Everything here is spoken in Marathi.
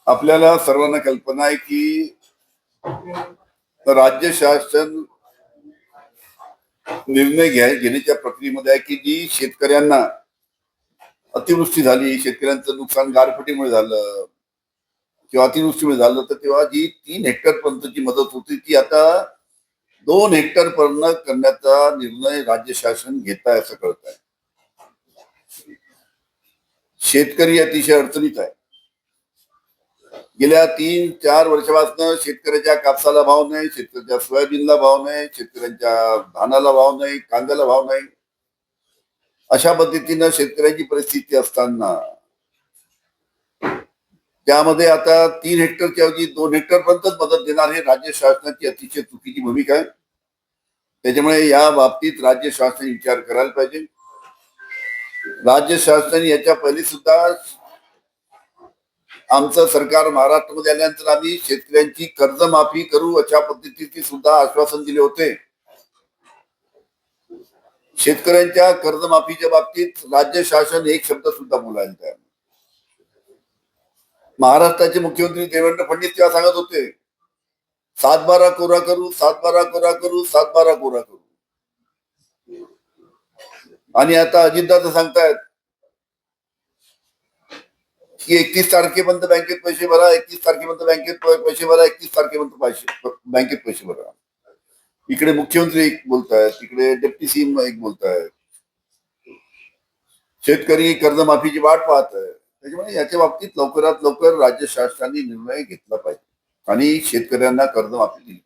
आपल्याला सर्वांना कल्पना आहे की राज्य शासन निर्णय घेण्याच्या प्रक्रियेमध्ये आहे की जी शेतकऱ्यांना अतिवृष्टी झाली, शेतकऱ्यांचं नुकसान गारपिटीमुळे झालं किंवा अतिवृष्टीमुळे झालं, तर तेव्हा जी 3 हेक्टर पर्यंतची मदत होती ती आता 2 हेक्टर पर्यंत करण्याचा निर्णय राज्य शासन घेत आहे असं कळत आहे. शेतकरी अतिशय अडचणीत आहे. गेल्या 3-4 वर्षापासून शेतकऱ्याच्या कापसाला भाव नाही, शेतकऱ्याच्या सोयाबीनला भाव नाही, शेतकऱ्यांच्या धानाला भाव नाही, कांद्याला भाव नाही. अशा पद्धतीनं शेतकऱ्याची परिस्थिती असताना त्यामध्ये आता 3 हेक्टरच्या ऐवजी 2 हेक्टर पर्यंतच मदत देणार हे राज्य शासनाची अतिशय चुकीची भूमिका आहे. त्याच्यामुळे या बाबतीत राज्य शासनाने विचार करायला पाहिजे. राज्य शासनाने याच्या पहिले सुद्धा आमचं सरकार महाराष्ट्रामध्ये आल्यानंतर आम्ही शेतकऱ्यांची कर्जमाफी करू अशा पद्धतीचे सुद्धा आश्वासन दिले होते. शेतकऱ्यांच्या कर्जमाफीच्या बाबतीत राज्य शासन एक शब्द सुद्धा बोलायला तयार नाही. महाराष्ट्राचे मुख्यमंत्री देवेंद्र फडणवीस तेव्हा सांगत होते 7-12 कोरा करू, 7-12 कोरा करू, 7-12 कोरा करू. आणि आता अजितदादा सांगतायत की 31 तारखेपर्यंत बँकेत पैसे भरा, 31 तारखेपर्यंत बँकेत पैसे भरा, 31 तारखेपर्यंत बँकेत पैसे भरा. इकडे मुख्यमंत्री एक बोलतायत, तिकडे डेप्टी सीएम एक बोलतायत. शेतकरी कर्जमाफीची वाट पाहत आहे. त्याच्यामुळे याच्या बाबतीत लवकरात लवकर राज्य शासनाने निर्णय घेतला पाहिजे आणि शेतकऱ्यांना कर्जमाफी दिली.